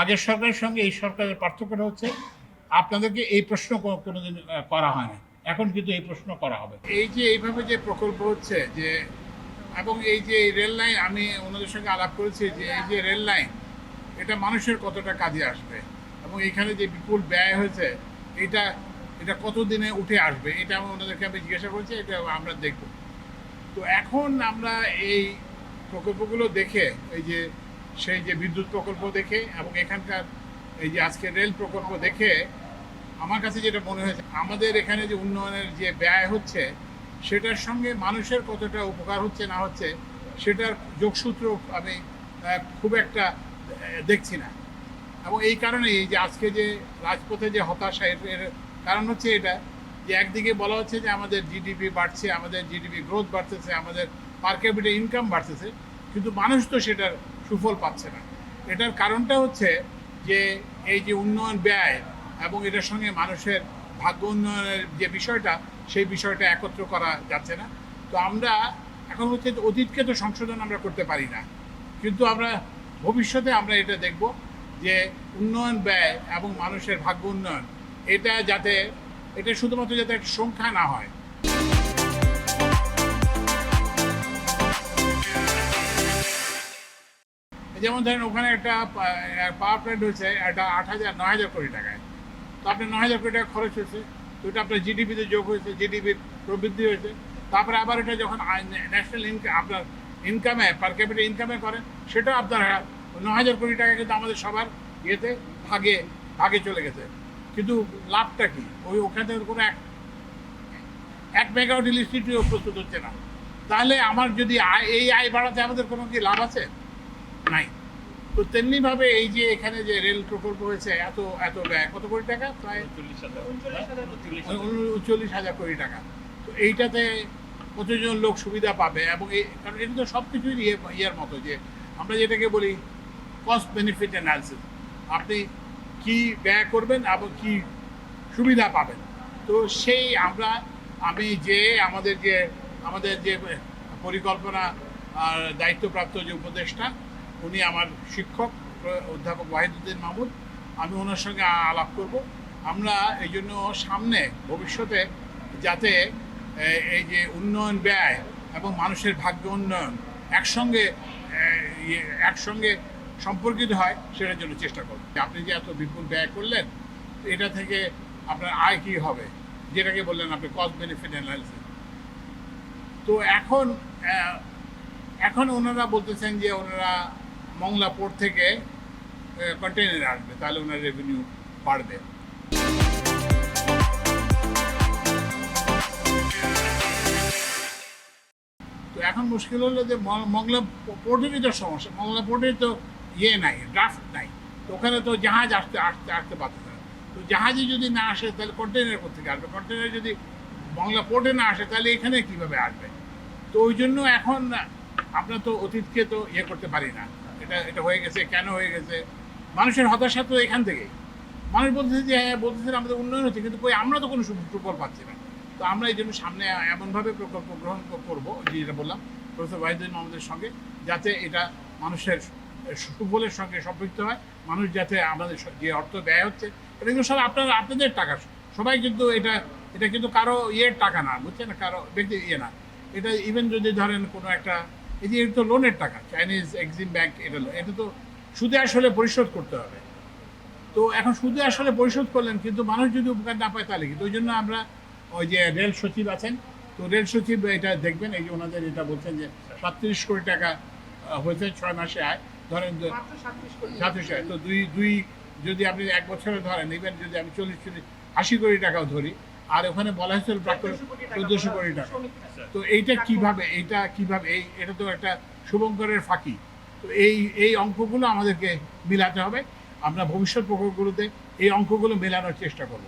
আগের সরকারের সঙ্গে এই সরকারের পার্থক্যটা হচ্ছে আপনাদেরকে এই প্রশ্ন কোনোদিন করা হয় না, এখন কিন্তু এই প্রশ্ন করা হবে। এই যে এইভাবে যে প্রকল্প হচ্ছে যে, এবং এই যে রেল লাইন, আমি ওনাদের সঙ্গে আলাপ করেছি যে এই যে রেল লাইন, এটা মানুষের কতটা কাজে আসবে এবং এখানে যে বিপুল ব্যয় হয়েছে এটা এটা কতদিনে উঠে আসবে, এটা আমি ওনাদেরকে আমি জিজ্ঞাসা করেছি, এটা আমরা দেখব। তো এখন আমরা এই প্রকল্পগুলো দেখে, এই যে সেই যে বিদ্যুৎ প্রকল্প দেখে এবং এখানকার এই যে আজকে রেল প্রকল্প দেখে আমার কাছে যেটা মনে হয়েছে, আমাদের এখানে যে উন্নয়নের যে ব্যয় হচ্ছে সেটার সঙ্গে মানুষের কতটা উপকার হচ্ছে না হচ্ছে সেটার যোগসূত্র আমি খুব একটা দেখছি না। এবং এই কারণেই যে আজকে যে রাজপথে যে হতাশা, এর কারণ হচ্ছে এটা যে একদিকে বলা হচ্ছে যে আমাদের জিডিপি বাড়ছে, আমাদের জিডিপি গ্রোথ বাড়তেছে, আমাদের পার ক্যাপিটা ইনকাম বাড়তেছে, কিন্তু মানুষ তো সেটার সুফল পাচ্ছে না। এটার কারণটা হচ্ছে যে এই যে উন্নয়ন ব্যয় এবং এটার সঙ্গে মানুষের ভাগ্য উন্নয়নের যে বিষয়টা, সেই বিষয়টা একত্র করা যাচ্ছে না। তো আমরা এখন হচ্ছে অতীতকে তো সংশোধন আমরা করতে পারি না, কিন্তু আমরা ভবিষ্যতে আমরা এটা দেখব যে উন্নয়ন ব্যয় এবং মানুষের ভাগ্য উন্নয়ন, এটা যাতে এটা শুধুমাত্র যাতে একটা সংখ্যা না হয়। যেমন ধরেন ওখানে একটা পাওয়ার প্ল্যান্ট হয়েছে, একটা 8,000-9,000 কোটি টাকায়। তো আপনার 9,000 কোটি টাকা খরচ হয়েছে, তো এটা আপনার জিডিপিতে যোগ হয়েছে, জিডিপির প্রবৃদ্ধি হয়েছে। তারপরে আবার এটা যখন ন্যাশনাল ইনকাম, আপনার ইনকামে পার ক্যাপিটা ইনকামে করেন, সেটা আপনার 9,000 কোটি টাকা কিন্তু আমাদের সবার ইয়েতে ভাগে ভাগে চলে গেছে। কিন্তু লাভটা কি? ওখান থেকে কোনো এক মেগাওয়াট ইলেকট্রিসিটিও প্রস্তুত হচ্ছে না। তাহলে আমার যদি এই আয় বাড়াতে আমাদের কোনো কি লাভ আছে? নাই। তো তেমনিভাবে এই যে এখানে যে রেল প্রকল্প হয়েছে, এত এত ব্যয়, কত কোটি টাকা? প্রায় 39,000 কোটি টাকা। তো এইটাতে কতজন লোক সুবিধা পাবে? এবং কারণ এটা তো সব কিছুই ইয়ের মতো, যে আমরা যেটাকে বলি কস্ট বেনিফিট অ্যানালিসিস, আপনি কি ব্যয় করবেন এবং কি সুবিধা পাবেন। তো সেই আমি যে আমাদের যে পরিকল্পনা আর দায়িত্বপ্রাপ্ত যে উপদেষ্টা, উনি আমার শিক্ষক অধ্যাপক ওয়াহিদুদ্দিন মাহমুদ, আমি ওনার সঙ্গে আলাপ করব। আমরা এই জন্য সামনে ভবিষ্যতে যাতে এই যে উন্নয়ন ব্যয় এবং মানুষের ভাগ্য উন্নয়ন একসঙ্গে সম্পর্কিত হয়, সেটার জন্য চেষ্টা করব। আপনি যে এত বিপুল ব্যয় করলেন, এটা থেকে আপনার আয় কী হবে, যেটাকে বললেন আপনি কস্ট বেনিফিট অ্যানালিসিস। তো এখন ওনারা বলতেছেন যে ওনারা মংলা পোর্ট থেকে কন্টেনারে আসবে, তাহলে ওনার রেভিনিউ বাড়বে। তো এখন মুশকিল হলো যে মংলা পোর্টেরই তো সমস্যা, মংলা পোর্টের তো নাই, ড্রাফট নাই। তো ওখানে তো জাহাজ আসতে পারতেছে না। তো জাহাজে যদি না আসে তাহলে কন্টেনার কোথেকে আসবে? কন্টেনার যদি মংলা পোর্টে না আসে তাহলে এখানে কীভাবে আসবে? তো ওই জন্য এখন আমরা তো অতীতকে তো করতে পারি না। এটা হয়ে গেছে, কেন হয়ে গেছে? মানুষের হতাশা তো এখান থেকেই। মানুষ বলতেছে যে হ্যাঁ, বলতেছে আমাদের উন্নয়ন হচ্ছে, কিন্তু আমরা তো কোনো সুফল পাচ্ছি না। তো আমরা এই জন্য সামনে এমনভাবে প্রকল্প গ্রহণ করবো, যেটা বললাম প্রফেসর ওয়াহিদুদ্দিন মাহমুদের সঙ্গে, যাতে এটা মানুষের সুফলের সঙ্গে সম্পৃক্ত হয়। মানুষ যাতে আমাদের যে অর্থ ব্যয় হচ্ছে, এটা কিন্তু সব আপনাদের টাকা। সবাই কিন্তু এটা কিন্তু কারো টাকা না, বুঝছেন, কারো ব্যক্তি না। এটা ইভেন যদি ধরেন কোনো একটা, এই যে এটা তো লোনের টাকা, চাইনিজ এক্সিম ব্যাংক, এটা তো সুদে আসলে পরিশোধ করতে হবে। তো এখন সুদে আসলে পরিশোধ করলেন, কিন্তু মানুষ যদি উপকার না পায় তাহলে কি? তো ওই জন্য আমরা ওই যে রেল সচিব আছেন, তো রেল সচিব এটা দেখবেন, এই যে ওনাদের এটা বলছেন যে 37 কোটি টাকা হয়েছে 6 মাসে আয়, ধরেন 37 তো দুই যদি আপনি 1 বছরে ধরেন, ইভেন যদি আমি 40-80 কোটি টাকাও ধরি, আর ওখানে বলা হয়েছিল প্রায় 1400 কোটি টাকা। তো এটা কিভাবে এটা তো একটা শুভঙ্করের ফাঁকি। তো এই অঙ্কগুলো আমাদেরকে মিলাতে হবে। আমরা ভবিষ্যৎ প্রকল্পগুলোতে এই অঙ্কগুলো মেলানোর চেষ্টা করব।